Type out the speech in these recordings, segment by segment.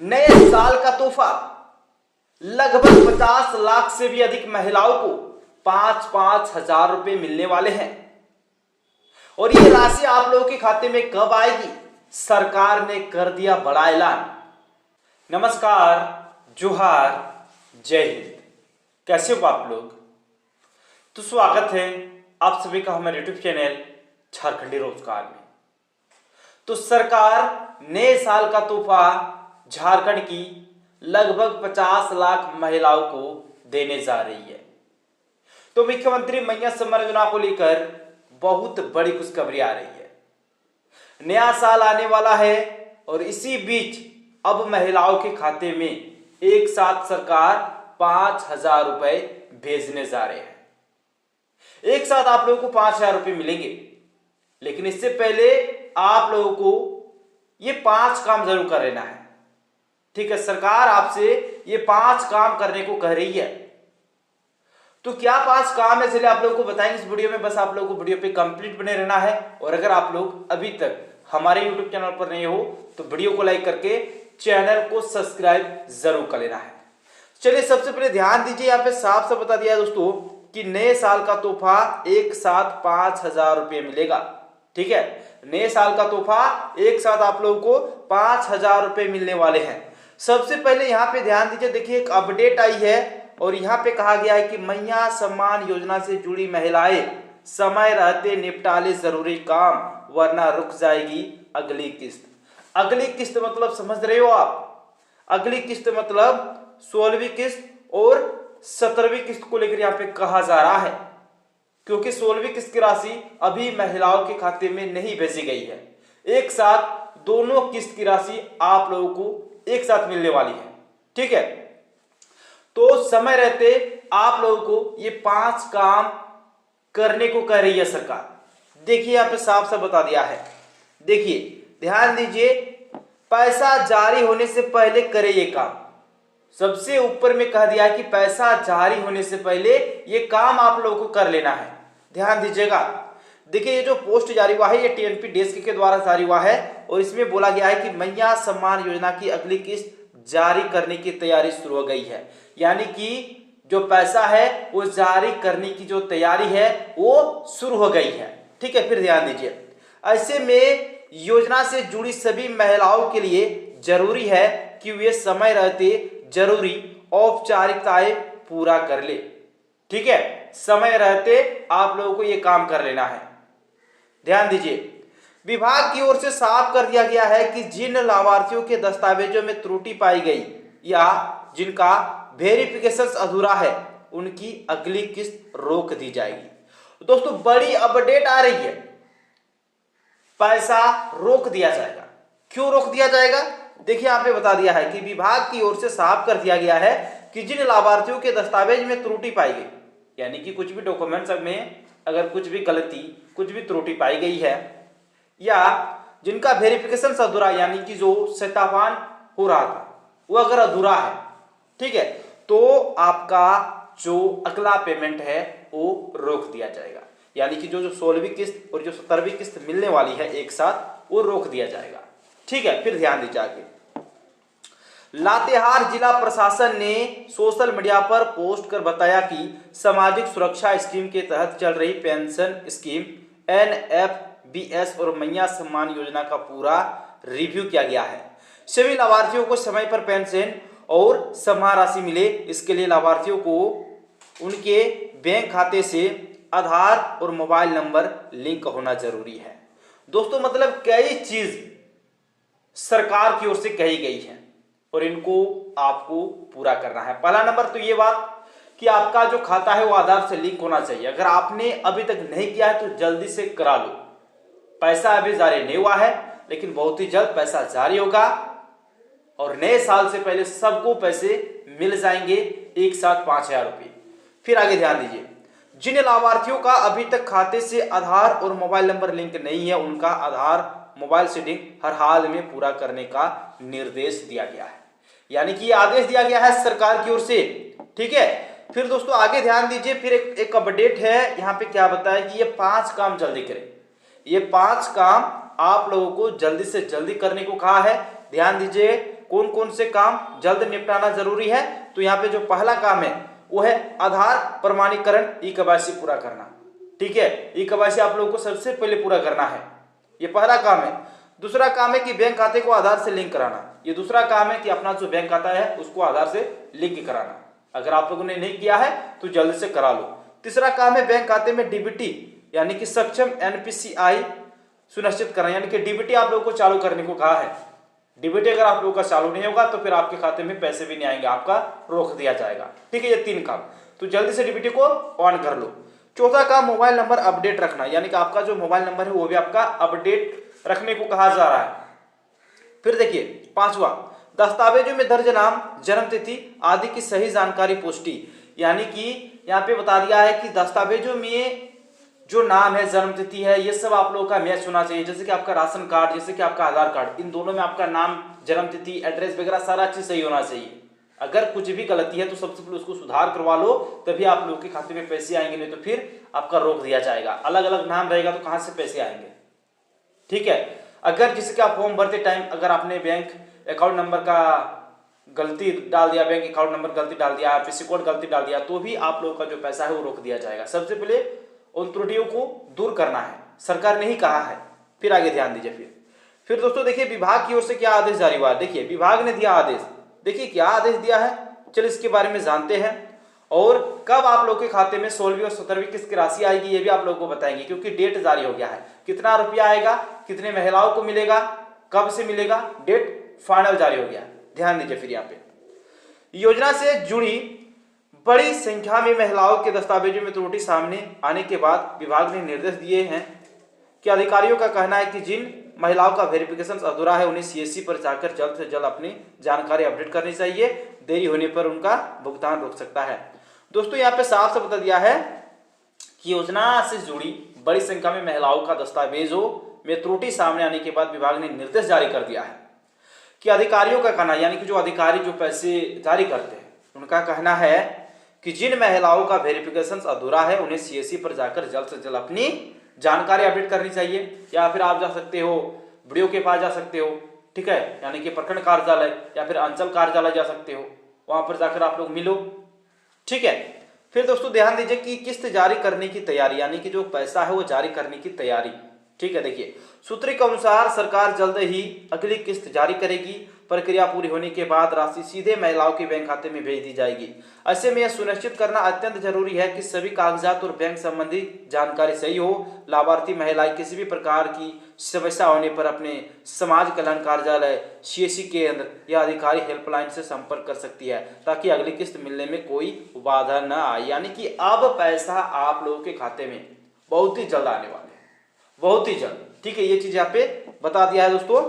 नए साल का तोहफा लगभग 50 लाख से भी अधिक महिलाओं को 5-5 हजार रुपए मिलने वाले हैं। और ये राशि आप लोगों के खाते में कब आएगी? सरकार ने कर दिया बड़ा ऐलान। नमस्कार, जोहार, जय हिंद। कैसे हो आप लोग? तो स्वागत है आप सभी का हमारे यूट्यूब चैनल झारखंडी रोजगार में। तो सरकार नए साल का तोहफा झारखंड की लगभग 50 लाख महिलाओं को देने जा रही है। तो मुख्यमंत्री मैया सम्मान योजना को लेकर बहुत बड़ी खुशखबरी आ रही है। नया साल आने वाला है और इसी बीच अब महिलाओं के खाते में एक साथ सरकार 5,000 रुपए भेजने जा रहे हैं। एक साथ आप लोगों को 5,000 रुपए मिलेंगे, लेकिन इससे पहले आप लोगों को ये 5 काम जरूर कर लेना है। ठीक है, सरकार आपसे ये 5 काम करने को कह रही है। तो क्या 5 काम है, चलिए आप लोगों को बताएंगे इस वीडियो में। बस आप लोगों को वीडियो पे कंप्लीट बने रहना है। और अगर आप लोग अभी तक हमारे यूट्यूब चैनल पर नहीं हो तो वीडियो को लाइक करके चैनल को सब्सक्राइब जरूर कर लेना है। चलिए सबसे पहले ध्यान दीजिए, यहाँ पे साफ साफ बता दिया है दोस्तों कि नए साल का तोहफा एक साथ 5,000 रुपये मिलेगा। ठीक है, नए साल का तोहफा एक साथ आप लोगों को 5,000 रुपये मिलने वाले हैं। सबसे पहले यहाँ पे ध्यान दीजिए, देखिए एक अपडेट आई है और यहाँ पे कहा गया है कि मैया सम्मान योजना से जुड़ी महिलाएं समय रहते निपटा ले जरूरी काम, वरना रुक जाएगी अगली किस्त। अगली किस्त मतलब समझ रहे हो आप? अगली किस्त मतलब 16वीं किस्त और 17वीं किस्त को लेकर यहाँ पे कहा जा रहा है, क्योंकि 16वीं किस्त की राशि अभी महिलाओं के खाते में नहीं भेजी गई है। एक साथ दोनों किस्त की राशि आप लोगों को एक साथ मिलने वाली है। ठीक है, तो समय रहते आप लोगों को ये 5 काम करने को कह रही है सरकार। देखिए यहाँ पे साफ साफ बता दिया है। देखिए ध्यान दीजिए, पैसा जारी होने से पहले करे ये काम। सबसे ऊपर में कह दिया है कि पैसा जारी होने से पहले ये काम आप लोगों को कर लेना है। ध्यान दीजिएगा। देखिए ये जो पोस्ट जारी हुआ है ये टीएनपी डेस्क के द्वारा जारी हुआ है और इसमें बोला गया है कि मैया सम्मान योजना की अगली किस्त जारी करने की तैयारी शुरू हो गई है। यानी कि जो पैसा है वो जारी करने की जो तैयारी है वो शुरू हो गई है। ठीक है, फिर ध्यान दीजिए, ऐसे में योजना से जुड़ी सभी महिलाओं के लिए जरूरी है कि वे समय रहते जरूरी औपचारिकताएं पूरा कर ले। ठीक है, समय रहते आप लोगों को ये काम कर लेना है। ध्यान दीजिए, विभाग की ओर से साफ कर दिया गया है कि जिन लाभार्थियों के दस्तावेजों में त्रुटि पाई गई या जिनका वेरिफिकेशन अधूरा है उनकी अगली किस्त रोक दी जाएगी। दोस्तों बड़ी अपडेट आ रही है, पैसा रोक दिया जाएगा। क्यों रोक दिया जाएगा? देखिए यहाँ पे बता दिया है कि विभाग की ओर से साफ कर दिया गया है कि जिन लाभार्थियों के दस्तावेज में त्रुटि पाई गई, यानी कि कुछ भी डॉक्यूमेंट्स में अगर कुछ भी गलती, कुछ भी त्रुटि पाई गई है या जिनका वेरिफिकेशन अधूरा, यानी कि जो सत्यापन हो रहा था वो अगर अधूरा है, ठीक है, तो आपका जो अगला पेमेंट है वो रोक दिया जाएगा। यानी कि जो 16वीं किस्त और जो 17वीं किस्त मिलने वाली है एक साथ, वो रोक दिया जाएगा। ठीक है, फिर ध्यान दीजिए आगे। लातेहार जिला प्रशासन ने सोशल मीडिया पर पोस्ट कर बताया कि सामाजिक सुरक्षा स्कीम के तहत चल रही पेंशन स्कीम NFBS और मैया सम्मान योजना का पूरा रिव्यू किया गया है। सभी लाभार्थियों को समय पर पेंशन और सम्मान राशि मिले, इसके लिए लाभार्थियों को उनके बैंक खाते से आधार और मोबाइल नंबर लिंक होना जरूरी है। दोस्तों मतलब कई चीज सरकार की ओर से कही गई है और इनको आपको पूरा करना है। पहला नंबर तो ये बात कि आपका जो खाता है वो आधार से लिंक होना चाहिए। अगर आपने अभी तक नहीं किया है तो जल्दी से करा लो। पैसा अभी जारी नहीं हुआ है, लेकिन बहुत ही जल्द पैसा जारी होगा और नए साल से पहले सबको पैसे मिल जाएंगे एक साथ 5,000 रुपये। फिर आगे ध्यान दीजिए, जिन लाभार्थियों का अभी तक खाते से आधार और मोबाइल नंबर लिंक नहीं है उनका आधार मोबाइल सेटिंग हर हाल में पूरा करने का निर्देश दिया गया है। यानी कि आदेश दिया गया है सरकार की ओर से। ठीक है, फिर दोस्तों आगे ध्यान दीजिए, फिर एक अपडेट है यहाँ पे क्या बताया कि ये 5 काम जल्दी करें। ये 5 काम आप लोगों को जल्दी से जल्दी करने को कहा है। ध्यान दीजिए, कौन कौन से काम जल्द निपटाना जरूरी है। तो यहाँ पे जो पहला काम है वो है आधार प्रमाणीकरण ई-केवाईसी पूरा करना। ठीक है, ई-केवाईसी आप लोगों को सबसे पहले पूरा करना है, ये पहला काम है। दूसरा काम है कि बैंक खाते को आधार से लिंक कराना, ये दूसरा काम है कि अपना जो बैंक खाता है उसको आधार से लिंक कराना। अगर आप लोगों ने नहीं किया है तो जल्द से करा लो। तीसरा काम है बैंक खाते में डीबीटी यानी कि सक्षम एनपीसीआई सुनिश्चित करना, यानी कि डीबीटी आप लोगों को चालू करने को कहा है। डीबीटी अगर आप लोगों का चालू नहीं होगा तो फिर आपके खाते में पैसे भी नहीं आएंगे, आपका रोक दिया जाएगा। ठीक है, ये 3 काम, तो जल्दी से डीबीटी को ऑन कर लो। चौथा काम मोबाइल नंबर अपडेट रखना, यानी कि आपका जो मोबाइल नंबर है वो भी आपका अपडेट रखने को कहा जा रहा है। फिर देखिए पांचवा, दस्तावेजों में दर्ज नाम, जन्म तिथि आदि की सही जानकारी पुष्टि, यानी कि यहाँ पे बता दिया है कि दस्तावेजों में जो नाम है, जन्म तिथि है, ये सब आप लोगों का मैच होना चाहिए। जैसे कि आपका राशन कार्ड, जैसे कि आपका आधार कार्ड, इन दोनों में आपका नाम, जन्म तिथि, एड्रेस वगैरह सारा चीज सही होना चाहिए। अगर कुछ भी गलती है तो सबसे पहले उसको सुधार करवा लो, तभी आप लोगों के खाते में पैसे आएंगे, नहीं तो फिर आपका रोक दिया जाएगा। अलग अलग नाम रहेगा तो कहां से पैसे आएंगे। ठीक है, अगर जिससे कि आप फॉर्म भरते टाइम अगर आपने बैंक अकाउंट नंबर का गलती डाल दिया, बैंक अकाउंट नंबर गलती डाल दिया, आईएफएससी कोड गलती डाल दिया, तो भी आप लोगों का जो पैसा है वो रोक दिया जाएगा। सबसे पहले उन त्रुटियों को दूर करना है, सरकार ने ही कहा है। फिर आगे ध्यान दीजिए। फिर दोस्तों देखिए विभाग की ओर से क्या आदेश जारी हुआ है। देखिए विभाग ने दिया आदेश, देखिए क्या आदेश दिया है, चलिए इसके बारे में जानते हैं। और कब आप लोग के खाते में 16वीं और 17वीं किस्त की राशि आएगी ये भी आप लोगों को बताएंगे, क्योंकि डेट जारी हो गया है। कितना रुपया आएगा, कितने महिलाओं को मिलेगा, कब से मिलेगा, डेट फाइनल जारी हो गया। ध्यान दीजिए। फिर यहाँ पे योजना से जुड़ी बड़ी संख्या में महिलाओं के दस्तावेजों में त्रुटि सामने आने के बाद विभाग ने निर्देश दिए हैं कि अधिकारियों का कहना है कि जिन महिलाओं का वेरिफिकेशन अधूरा है उन्हें सीएससी पर जाकर जल्द से जल्द अपनी जानकारी अपडेट करनी चाहिए। देरी होने पर उनका भुगतान रुक सकता है। दोस्तों यहाँ पे साफ साफ बता दिया है कि योजना से जुड़ी बड़ी संख्या में महिलाओं का दस्तावेजों में त्रुटि सामने आने के बाद विभाग ने निर्देश जारी कर दिया है कि अधिकारियों का कहना, यानी कि जो अधिकारी जो पैसे जारी करते हैं उनका कहना है कि जिन महिलाओं का वेरिफिकेशन अधूरा है उन्हें सीएससी पर जाकर जल्द से जल्द अपनी जानकारी अपडेट करनी चाहिए। या फिर आप जा सकते हो बीडीओ के पास जा सकते हो, ठीक है, यानी कि प्रखंड कार्यालय या फिर अंचल कार्यालय जा सकते हो, वहां पर जाकर आप लोग मिलो। ठीक है। फिर दोस्तों ध्यान दीजिए कि किस्त जारी करने की तैयारी, यानी कि जो पैसा है वो जारी करने की तैयारी। ठीक है, देखिए सूत्र के अनुसार सरकार जल्द ही अगली किस्त जारी करेगी। प्रक्रिया पूरी होने के बाद राशि सीधे महिलाओं के बैंक खाते में भेज दी जाएगी। ऐसे में यह सुनिश्चित करना अत्यंत जरूरी है कि सभी कागजात और बैंक संबंधी जानकारी सही हो। लाभार्थी महिलाएं किसी भी प्रकार की समस्या होने पर अपने समाज कल्याण कार्यालय, सीएससी केंद्र या अधिकारी हेल्पलाइन से संपर्क कर सकती है, ताकि अगली किस्त मिलने में कोई बाधा न आए। यानी कि अब पैसा आप लोगों के खाते में बहुत ही जल्द आने वाला है, बहुत ही जल्द। ठीक है, ये चीज यहाँ पे बता दिया है दोस्तों।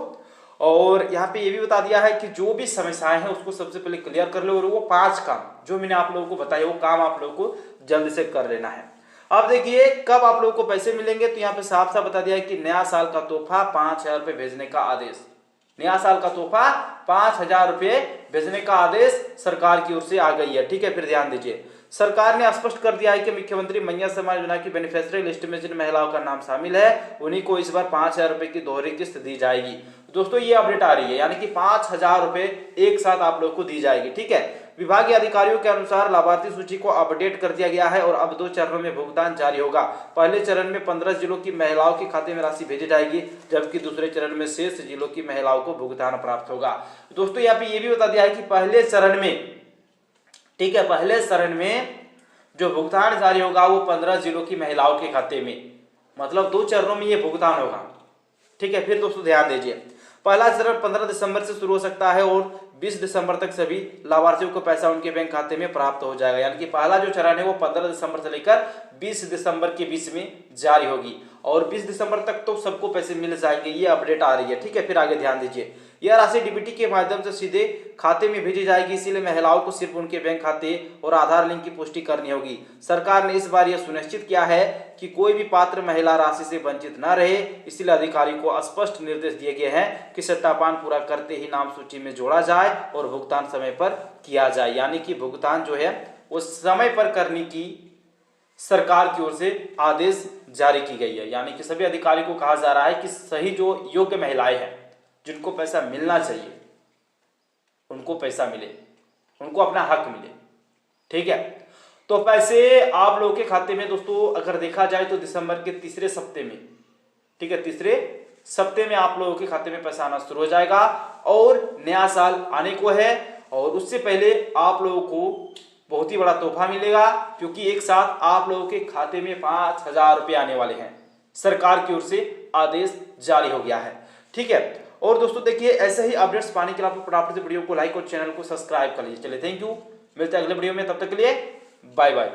और यहाँ पे ये भी बता दिया है कि जो भी समस्याएं हैं उसको सबसे पहले क्लियर कर लो, और वो 5 काम जो मैंने आप लोगों को बताया वो काम आप लोगों को जल्द से कर लेना है। अब देखिए कब आप लोगों को पैसे मिलेंगे, तो यहाँ पे साफ साफ बता दिया है कि नया साल का तोहफा 5,000 रुपये भेजने का आदेश। नया साल का तोहफा 5,000 रुपये भेजने का आदेश सरकार की ओर से आ गई है। ठीक है, फिर ध्यान दीजिए, सरकार ने स्पष्ट कर दिया है कि मुख्यमंत्री मैया सम्मान योजना की बेनिफिशियरी लिस्ट में जिन महिलाओं का नाम शामिल है उन्हीं को इस बार 5,000 रुपए की दोहरी किस्त दी जाएगी। दोस्तों ये अपडेट आ रही है, यानी कि 5,000 रुपए एक साथ आप लोग को दी जाएगी। ठीक है, विभागीय अधिकारियों के अनुसार लाभार्थी सूची को अपडेट कर दिया गया है और अब 2 चरणों में भुगतान जारी होगा। पहले चरण में 15 जिलों की महिलाओं के खाते में राशि भेजी जाएगी, जबकि दूसरे चरण में शेष जिलों की महिलाओं को भुगतान प्राप्त होगा। दोस्तों यहाँ पे ये भी बता दिया है कि पहले चरण में, ठीक है, पहले चरण में जो भुगतान जारी होगा वो 15 जिलों की महिलाओं के खाते में, मतलब 2 चरणों में ये भुगतान होगा। ठीक है, फिर दोस्तों ध्यान दीजिए, पहला चरण 15 दिसंबर से शुरू हो सकता है और 20 दिसंबर तक सभी लाभार्थियों को पैसा उनके बैंक खाते में प्राप्त हो जाएगा। यानी कि पहला जो चरण है वो 15 दिसंबर से लेकर 20 दिसंबर के बीच में जारी होगी और 20 दिसंबर तक तो सबको पैसे मिल जाएंगे, ये अपडेट आ रही है। ठीक है, फिर आगे ध्यान दीजिए, यह राशि डीबीटी के माध्यम से सीधे खाते में भेजी जाएगी, इसीलिए महिलाओं को सिर्फ उनके बैंक खाते और आधार लिंक की पुष्टि करनी होगी। सरकार ने इस बार यह सुनिश्चित किया है कि कोई भी पात्र महिला राशि से वंचित न रहे, इसलिए अधिकारी को स्पष्ट निर्देश दिए गए हैं कि सत्यापन पूरा करते ही नाम सूची में जोड़ा जाए और भुगतान समय पर किया जाए। यानी कि भुगतान जो है वो समय पर करने की सरकार की ओर से आदेश जारी की गई है। यानी कि सभी अधिकारी को कहा जा रहा है कि सही जो योग्य महिलाएं हैं जिनको पैसा मिलना चाहिए, उनको पैसा मिले, उनको अपना हक मिले। ठीक है, तो पैसे आप लोगों के खाते में दोस्तों अगर देखा जाए तो दिसंबर के तीसरे सप्ते में, ठीक है, तीसरे सप्ते में आप लोगों के खाते में पैसा आना शुरू हो जाएगा और नया साल आने को है। और उससे पहले आप लोगों को बहुत ही बड़ा तोहफा मिलेगा, क्योंकि एक साथ आप लोगों के खाते में 5,000 रुपये आने वाले हैं। सरकार की ओर से आदेश जारी हो गया है। ठीक है, और दोस्तों देखिए ऐसे ही अपडेट्स पाने के लिए आप फटाफट से वीडियो को लाइक और चैनल को सब्सक्राइब कर लीजिए। चलिए, थैंक यू, मिलते हैं अगले वीडियो में, तब तक के लिए बाय बाय।